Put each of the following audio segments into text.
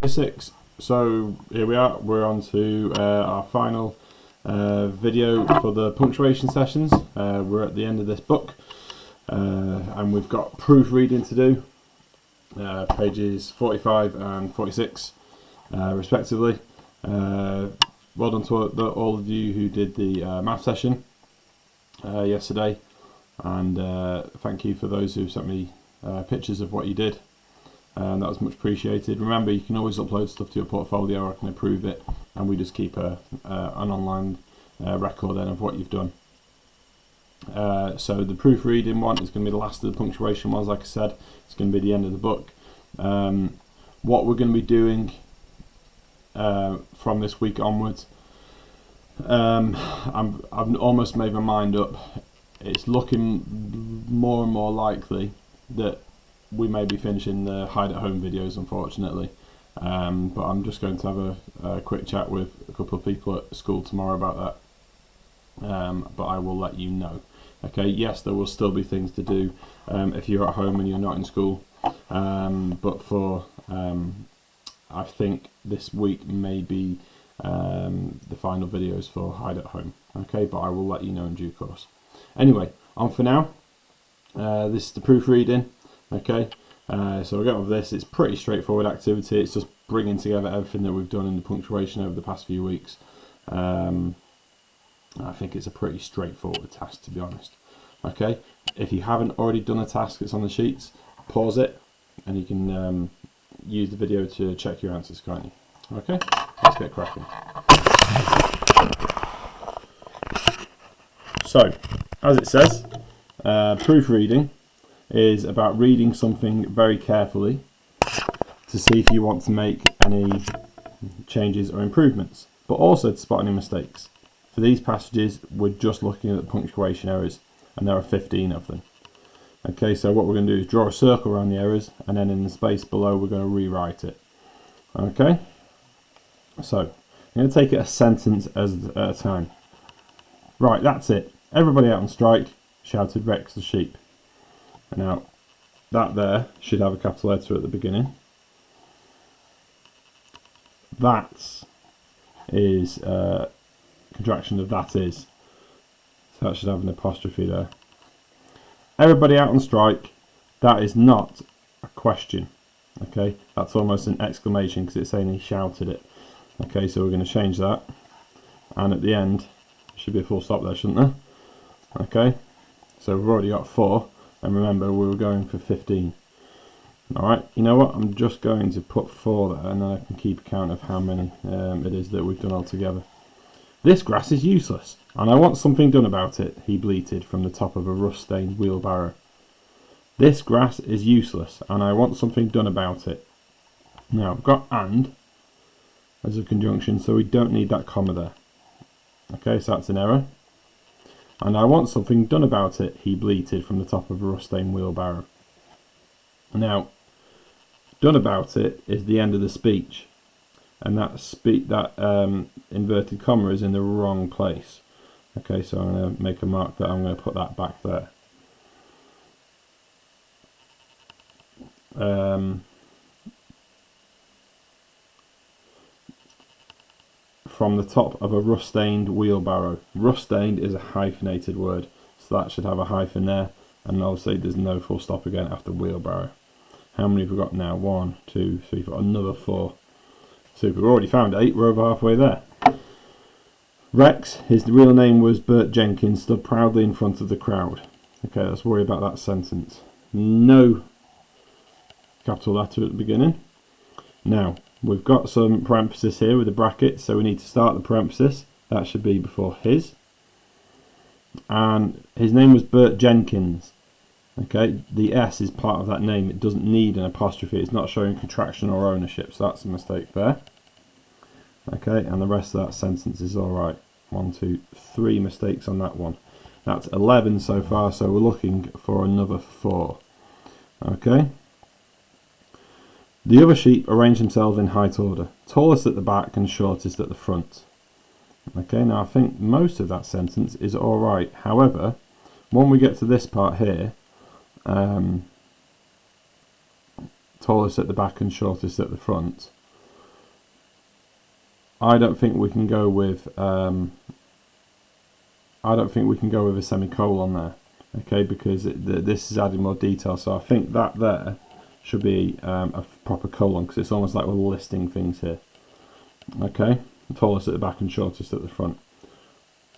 6. So here we are, we're on to our final video for the punctuation sessions. We're at the end of this book and we've got proofreading to do, pages 45 and 46 respectively. Well done to all of you who did the math session yesterday, and thank you for those who sent me pictures of what you did. And that was much appreciated. Remember, you can always upload stuff to your portfolio, or I can approve it, and we just keep an online record then of what you've done. So the proofreading one is going to be the last of the punctuation ones. Like I said, it's going to be the end of the book. What we're going to be doing from this week onwards, I've almost made my mind up. It's looking more and more likely that we may be finishing the hide at home videos, unfortunately, but I'm just going to have a quick chat with a couple of people at school tomorrow about that, but I will let you know. Okay, yes, there will still be things to do if you're at home and you're not in school, but for I think this week may be the final videos for hide at home. Okay, but I will let you know in due course. Anyway, on for now. This is the proofreading. Okay, so we'll get on with this. It's pretty straightforward activity. It's just bringing together everything that we've done in the punctuation over the past few weeks. I think it's a pretty straightforward task, to be honest. Okay, if you haven't already done a task that's on the sheets, pause it and you can use the video to check your answers, can't you? Okay, let's get cracking. So, as it says, proofreading is about reading something very carefully to see if you want to make any changes or improvements, but also to spot any mistakes. For these passages, we're just looking at the punctuation errors, and there are 15 of them. Okay, so what we're going to do is draw a circle around the errors, and then in the space below we're going to rewrite it. Okay, so I'm going to take it a sentence at a time. Right, that's it. Everybody out on strike, shouted Rex the sheep. Now, that there should have a capital letter at the beginning. That is a contraction of that is. So that should have an apostrophe there. Everybody out on strike, that is not a question. Okay, that's almost an exclamation because it's saying he shouted it. Okay, so we're going to change that. And at the end, there should be a full stop there, shouldn't there? Okay, so we've already got 4. And remember, we were going for 15. Alright, you know what? I'm just going to put 4 there, and then I can keep account of how many it is that we've done altogether. This grass is useless, and I want something done about it, he bleated from the top of a rust-stained wheelbarrow. This grass is useless, and I want something done about it. Now, I've got and as a conjunction, so we don't need that comma there. Okay, so that's an error. And I want something done about it, he bleated from the top of a rust-stained wheelbarrow. Now, done about it is the end of the speech, and that inverted comma is in the wrong place. Okay, so I'm going to make a mark that I'm going to put that back there. From the top of a rust-stained wheelbarrow. Rust-stained is a hyphenated word, so that should have a hyphen there, and obviously there's no full stop again after wheelbarrow. How many have we got now? 1, 2, 3, 4, another 4. So we've already found 8, we're over halfway there. Rex, his real name was Bert Jenkins, stood proudly in front of the crowd. Okay, let's worry about that sentence. No capital letter at the beginning. Now, we've got some parenthesis here with a bracket, so we need to start the parenthesis. That should be before his. And his name was Bert Jenkins. Okay, the S is part of that name. It doesn't need an apostrophe. It's not showing contraction or ownership, so that's a mistake there. Okay, and the rest of that sentence is alright. 1, 2, 3 mistakes on that one. That's 11 so far, so we're looking for another 4. Okay. The other sheep arrange themselves in height order, tallest at the back and shortest at the front. Okay, now I think most of that sentence is alright. However, when we get to this part here, tallest at the back and shortest at the front, I don't think we can go with a semicolon there, okay, because this is adding more detail. So I think that there should be a proper colon, because it's almost like we're listing things here. Okay, tallest at the back and shortest at the front.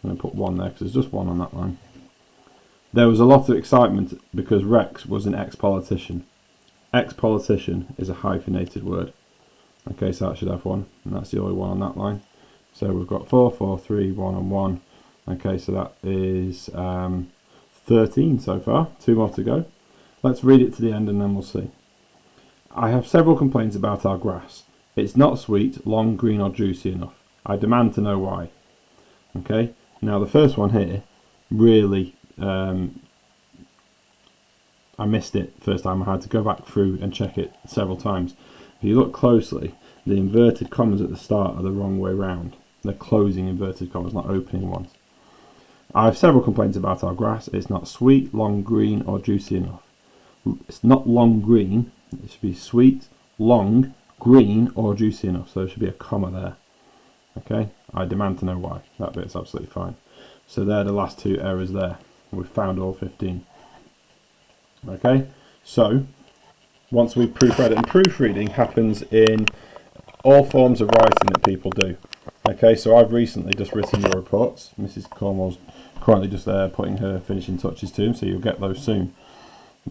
I'm going to put 1 there because there's just 1 on that line. There was a lot of excitement because Rex was an ex-politician. Ex-politician is a hyphenated word. Okay, so that should have 1, and that's the only 1 on that line. So we've got 4, 4, 3, 1 and 1. Okay, so that is 13 so far, 2 more to go. Let's read it to the end and then we'll see. I have several complaints about our grass. It's not sweet, long, green or juicy enough. I demand to know why. Okay, now the first one here, really, I missed it first time. I had to go back through and check it several times. If you look closely, the inverted commas at the start are the wrong way round. They're closing inverted commas, not opening ones. I have several complaints about our grass. It's not sweet, long, green or juicy enough. It's not long green. It should be sweet, long, green or juicy enough. So there should be a comma there. Okay, I demand to know why. That bit's absolutely fine. So they're the last 2 errors there. We've found all 15. Okay, so once we've proofread it, and proofreading happens in all forms of writing that people do. Okay, so I've recently just written your reports. Mrs. Cornwall's currently just there putting her finishing touches to them, so you'll get those soon.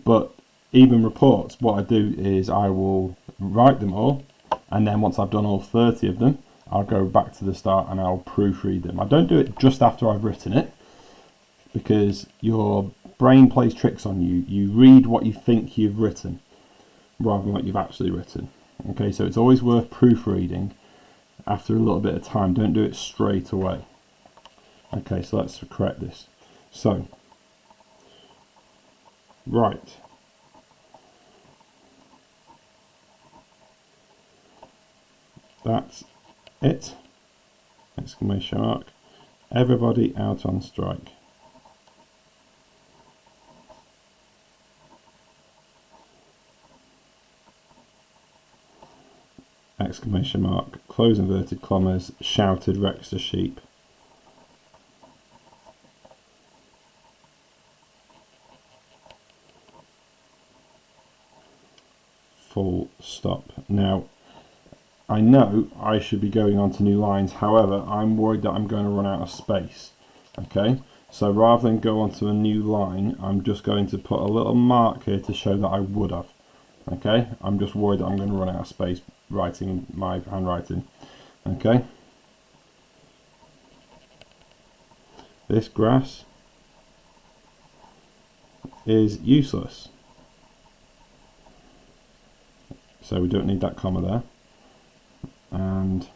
But even reports, what I do is I will write them all, and then once I've done all 30 of them, I'll go back to the start and I'll proofread them. I don't do it just after I've written it, because your brain plays tricks on you. You read what you think you've written rather than what you've actually written. Okay, so it's always worth proofreading after a little bit of time. Don't do it straight away. Okay, so let's correct this. So, right. That's it. Exclamation mark. Everybody out on strike. Exclamation mark. Close inverted commas. Shouted Rex the sheep. Full stop. Now, I know I should be going on to new lines, however, I'm worried that I'm going to run out of space. Okay, so rather than go on to a new line, I'm just going to put a little mark here to show that I would have. Okay, I'm just worried that I'm going to run out of space writing my handwriting. Okay, this grass is useless. So we don't need that comma there. And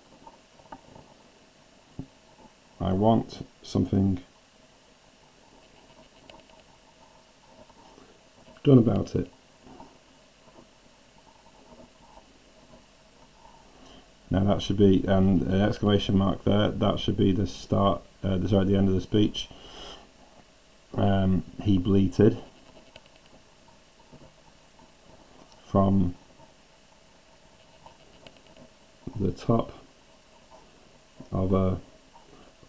I want something done about it. Now that should be, and an exclamation mark there, that should be the start, the end of the speech. He bleated from the top of a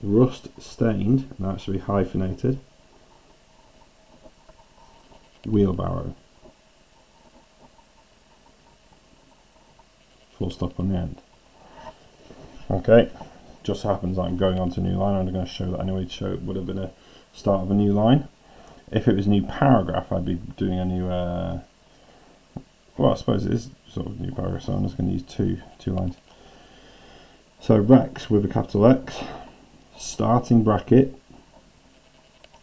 rust stained, and that should be hyphenated, wheelbarrow. Full stop on the end. Okay, just happens I'm going on to a new line. I'm going to show that anyway, to show it would have been a start of a new line. If it was a new paragraph, I'd be doing a new, well, I suppose it is sort of a new paragraph, so I'm just going to use two lines. So Rex with a capital X, starting bracket,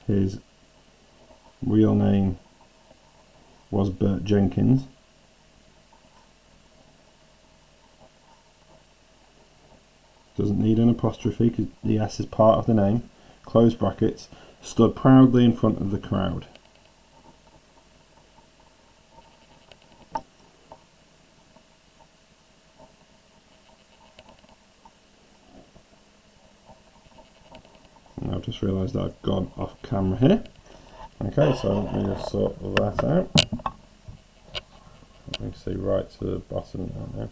his real name was Bert Jenkins. Doesn't need an apostrophe because the S is part of the name. Close brackets, stood proudly in front of the crowd. And I've just realised that I've gone off camera here. Okay, so let me just sort that out. Let me see right to the bottom now.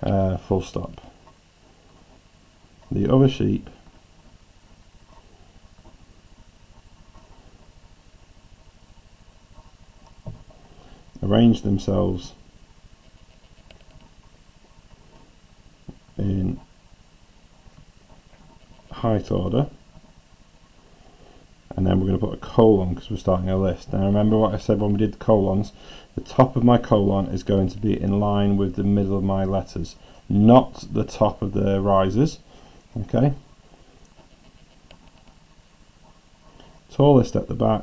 full stop. The other sheep arrange themselves in height order, and then we're going to put a colon because we're starting a list. Now remember what I said when we did the colons, the top of my colon is going to be in line with the middle of my letters, not the top of the risers. Okay, tallest at the back,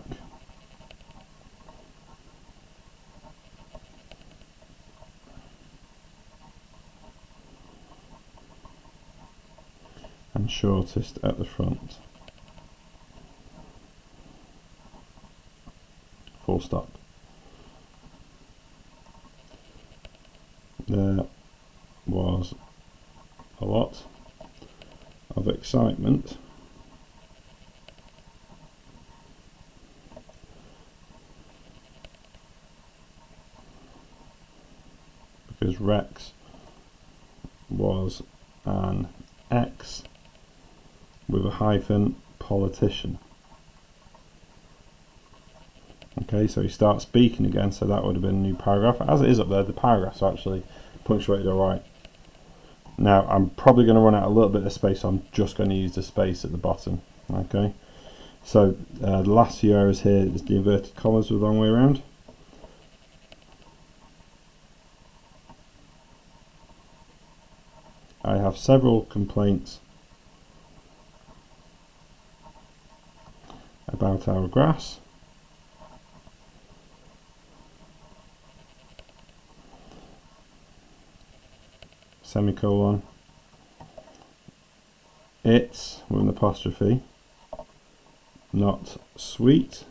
and shortest at the front. Full stop. There was a lot of excitement because Rex was an ex with a hyphen politician. Okay, so he starts speaking again, so that would have been a new paragraph. As it is up there, the paragraphs are actually punctuated alright. Now, I'm probably going to run out a little bit of space, so I'm just going to use the space at the bottom. Okay, so the last few errors here is the inverted commas with the wrong way around. I have several complaints about our grass. Semicolon. It's, with an apostrophe, not sweet,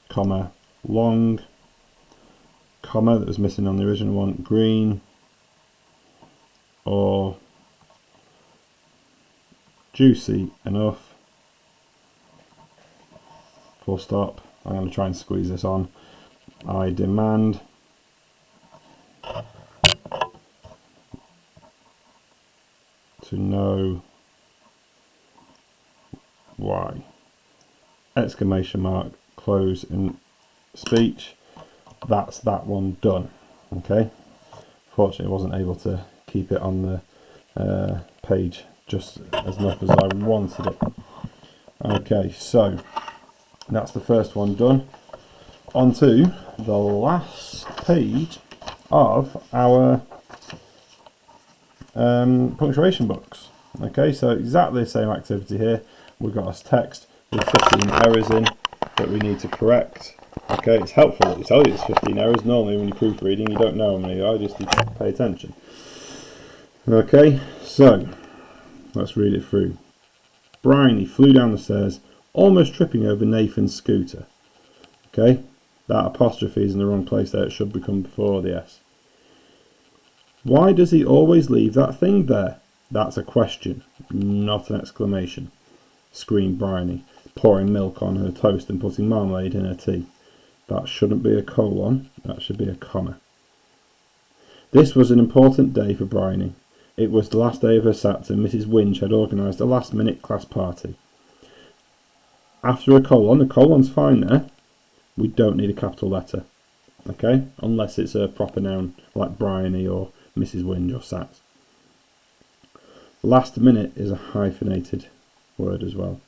comma, long, comma, that was missing on the original one, green, or juicy enough, full stop. I'm going to try and squeeze this on. I demand to know why. Exclamation mark, close in speech. That's that one done. Okay, fortunately I wasn't able to keep it on the page just as enough as I wanted it. Okay, so that's the first one done. On to the last page of our punctuation books. Okay, so exactly the same activity here. We've got us text with 15 errors in that we need to correct. Okay, it's helpful that they tell you it's 15 errors. Normally when you're proofreading you don't know how many are, you just need to pay attention. Okay, so let's read it through. Bryony flew down the stairs, almost tripping over Nathan's scooter. Okay, that apostrophe is in the wrong place there, it should become before the S. Why does he always leave that thing there? That's a question, not an exclamation, screamed Bryony, pouring milk on her toast and putting marmalade in her tea. That shouldn't be a colon, that should be a comma. This was an important day for Bryony. It was the last day of her SATs and Mrs. Winch had organised a last-minute class party. After a colon's fine there. We don't need a capital letter, okay? Unless it's a proper noun like Bryony or Mrs. Winch or SATs. Last minute is a hyphenated word as well.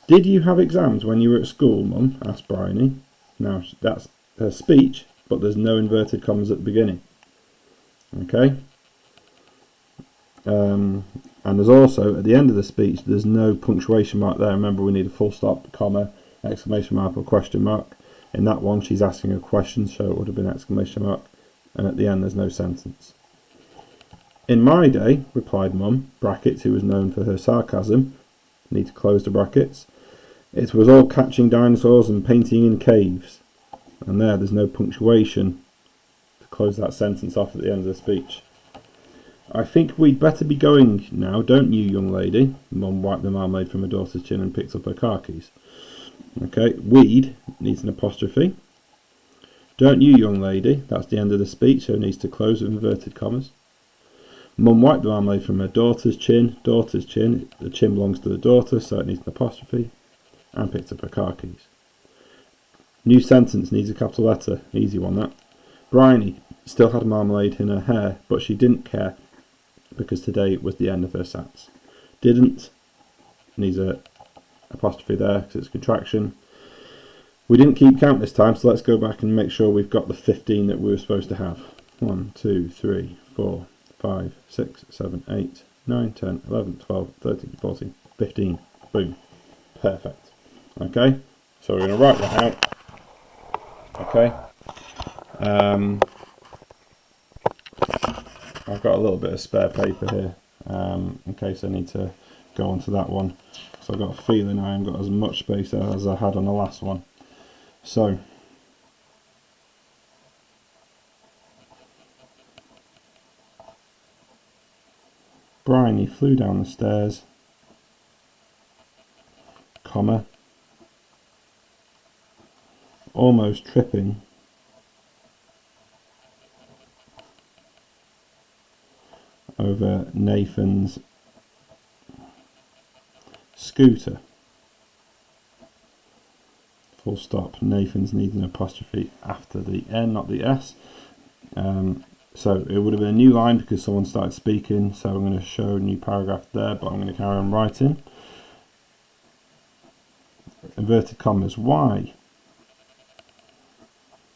Did you have exams when you were at school, Mum? Asked Bryony. Now, that's her speech, but there's no inverted commas at the beginning. Okay? And there's also, at the end of the speech, there's no punctuation mark there. Remember, we need a full stop, comma, exclamation mark or question mark. In that one, she's asking a question, so it would have been exclamation mark. And at the end, there's no sentence. In my day, replied Mum, brackets, who was known for her sarcasm, need to close the brackets, it was all catching dinosaurs and painting in caves. And there's no punctuation to close that sentence off at the end of the speech. I think we'd better be going now, don't you, young lady? Mum wiped the marmalade from her daughter's chin and picked up her car keys. Okay, we'd needs an apostrophe. Don't you, young lady? That's the end of the speech, so it needs to close with inverted commas. Mum wiped the marmalade from her daughter's chin. Daughter's chin. The chin belongs to the daughter, so it needs an apostrophe. And picked up her car keys. New sentence needs a capital letter. Easy one, that. Bryony still had marmalade in her hair, but she didn't care because today was the end of her sats. Didn't needs a apostrophe there because it's a contraction. We didn't keep count this time, so let's go back and make sure we've got the 15 that we were supposed to have. 1, 2, 3, 4, 5, 6, 7, 8, 9, 10, 11, 12, 13, 14, 15. Boom. Perfect. Okay, so we're going to write that out. Okay. I've got a little bit of spare paper here in case I need to go on to that one. So I've got a feeling I haven't got as much space as I had on the last one. So Bryony flew down the stairs, comma, almost tripping over Nathan's scooter. Full stop. Nathan's needs an apostrophe after the N, not the S. So it would have been a new line because someone started speaking, so I'm going to show a new paragraph there, but I'm going to carry on writing. Inverted commas. Why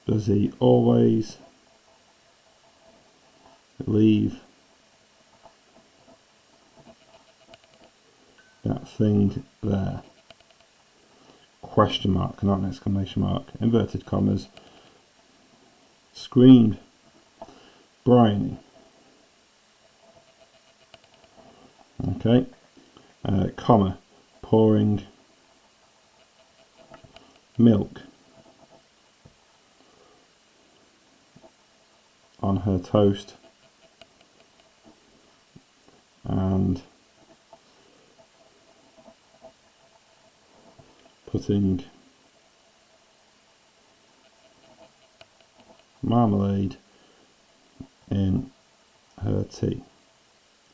does he always leave that thing there? Question mark, not an exclamation mark. Inverted commas. Screamed Bryony. Okay. Comma. Pouring milk on her toast and putting marmalade in her tea.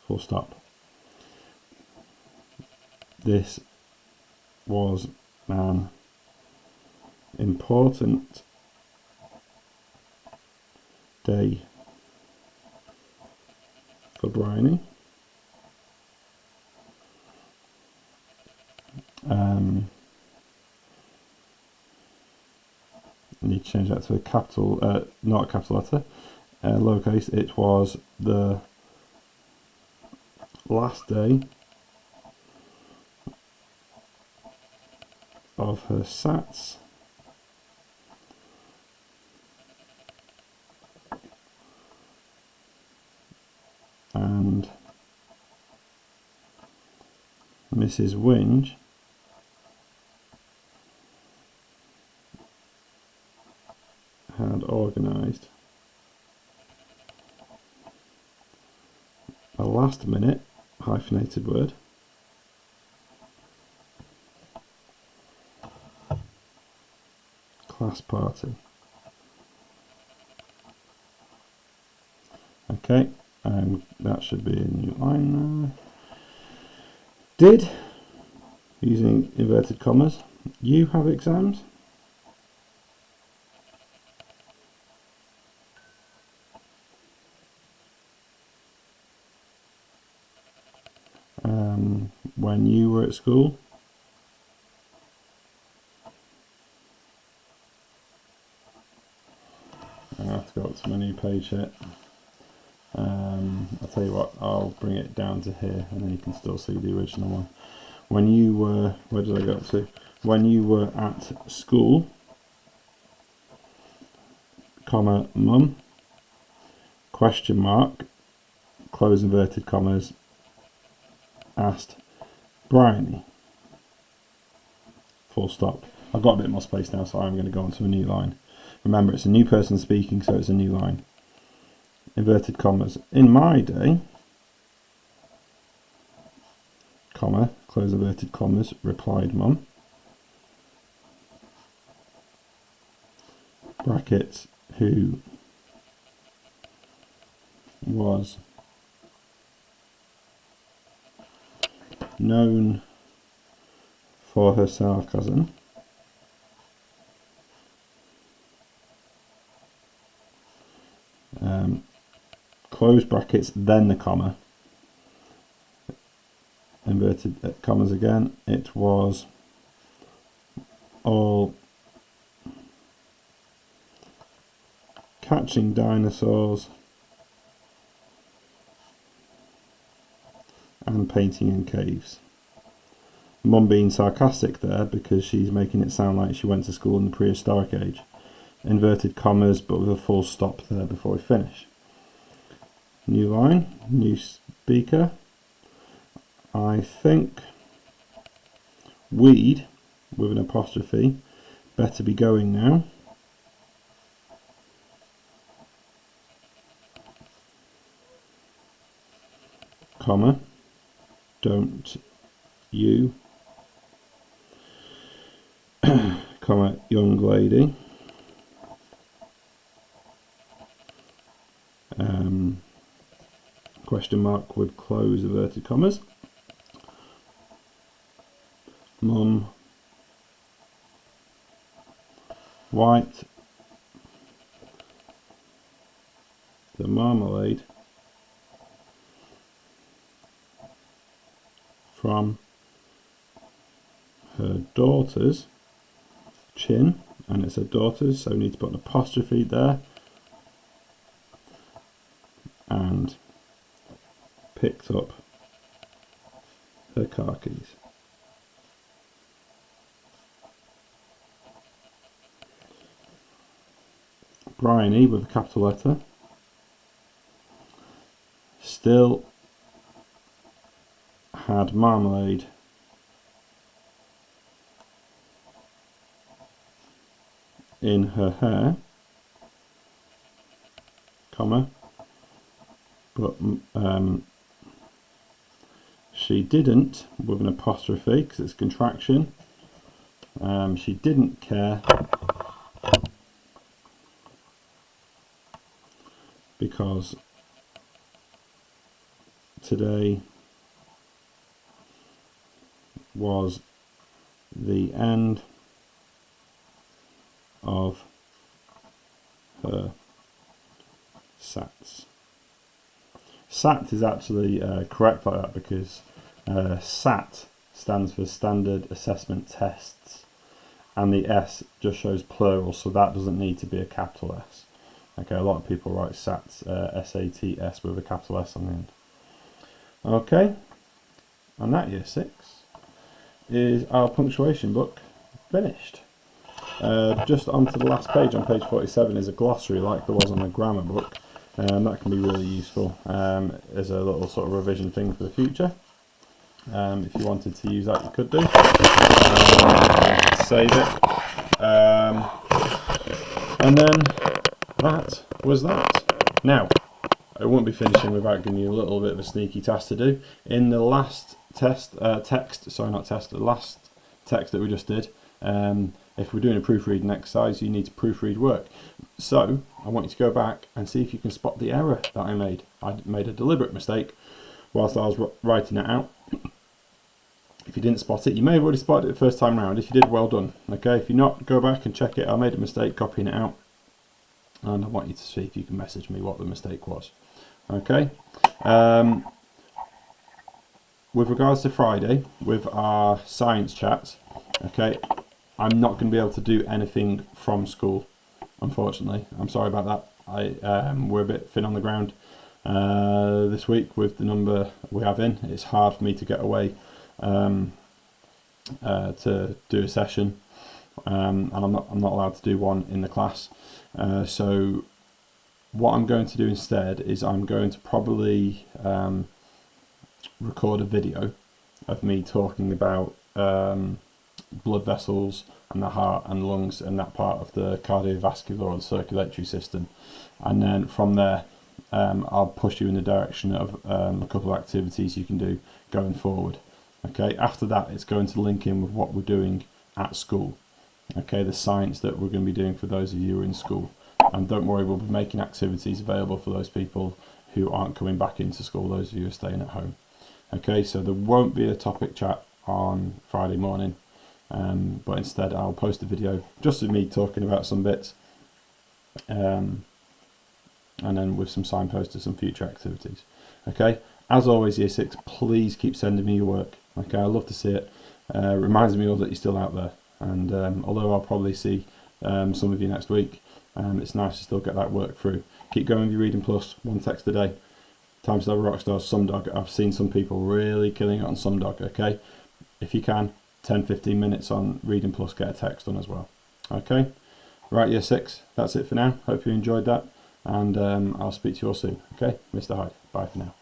Full stop. This was an important day for Bryony. I need to change that to a capital, not a capital letter, lowercase. It was the last day of her sats and Mrs. Winge had organised a last minute hyphenated word class party. Okay, that should be a new line there. Did, using inverted commas, you have exams? When you were at school? I have to go up to my new page here. I'll tell you what, I'll bring it down to here and then you can still see the original one. When you were, where did I go up to? When you were at school, comma, mum, question mark, close inverted commas, asked Bryony, full stop. I've got a bit more space now, so I'm going to go on to a new line. Remember, it's a new person speaking, so it's a new line. Inverted commas. In my day, comma, close inverted commas, replied mum. Brackets, who was known for her sarcasm, close brackets, then the comma, inverted commas again. It was all catching dinosaurs and painting in caves. Mum being sarcastic there because she's making it sound like she went to school in the prehistoric age. Inverted commas, but with a full stop there before we finish. New line, new speaker. I think we'd, with an apostrophe, better be going now. Comma, don't you, comma, young lady. Question mark with close inverted commas. Mum, white, the marmalade from her daughter's chin, and it's her daughter's, so we need to put an apostrophe there, and picked up her car keys. Bryony with a capital letter. Still had marmalade in her hair, comma, but she didn't, with an apostrophe because it's contraction, she didn't care because today was the end of her SATs. SAT is actually correct like that because SAT stands for Standard Assessment Tests, and the S just shows plural, so that doesn't need to be a capital S. Okay, a lot of people write SATs, S-A-T-S with a capital S on the end. Okay, and that year 6 is our punctuation book finished. Just onto the last page, on page 47, is a glossary like there was on the grammar book. That can be really useful as a little sort of revision thing for the future. If you wanted to use that, you could do. Save it. And then that was that. Now, I won't be finishing without giving you a little bit of a sneaky task to do. In the last the last text that we just did, if we're doing a proofreading exercise, you need to proofread work. So I want you to go back and see if you can spot the error that I made. I made a deliberate mistake whilst I was writing it out. If you didn't spot it, you may have already spotted it the first time round. If you did, well done. Okay, if you're not, go back and check it. I made a mistake copying it out, and I want you to see if you can message me what the mistake was. Okay. With regards to Friday, with our science chats, okay, I'm not going to be able to do anything from school, unfortunately. I'm sorry about that. We're a bit thin on the ground this week with the number we have in. It's hard for me to get away to do a session, and I'm not allowed to do one in the class. So what I'm going to do instead is I'm going to probably record a video of me talking about blood vessels and the heart and lungs and that part of the cardiovascular or the circulatory system, and then from there I'll push you in the direction of a couple of activities you can do going forward. Okay, after that it's going to link in with what we're doing at school. Okay, the science that we're going to be doing for those of you who are in school. And don't worry, we'll be making activities available for those people who aren't coming back into school, those of you who are staying at home. Okay, so there won't be a topic chat on Friday morning, but instead I'll post a video just of me talking about some bits, and then with some signposts to some future activities. Okay, as always, Year 6, please keep sending me your work. Okay, I love to see it. Reminds me all that you're still out there, and although I'll probably see some of you next week, it's nice to still get that work through. Keep going with your Reading Plus, 1 text a day. Times to have a rockstar, Sumdog. I've seen some people really killing it on Sumdog. Okay, if you can, 10-15 minutes on Reading Plus, get a text on as well. Okay, right, Year 6, that's it for now. Hope you enjoyed that, and I'll speak to you all soon. Okay, Mr. Hyde, bye for now.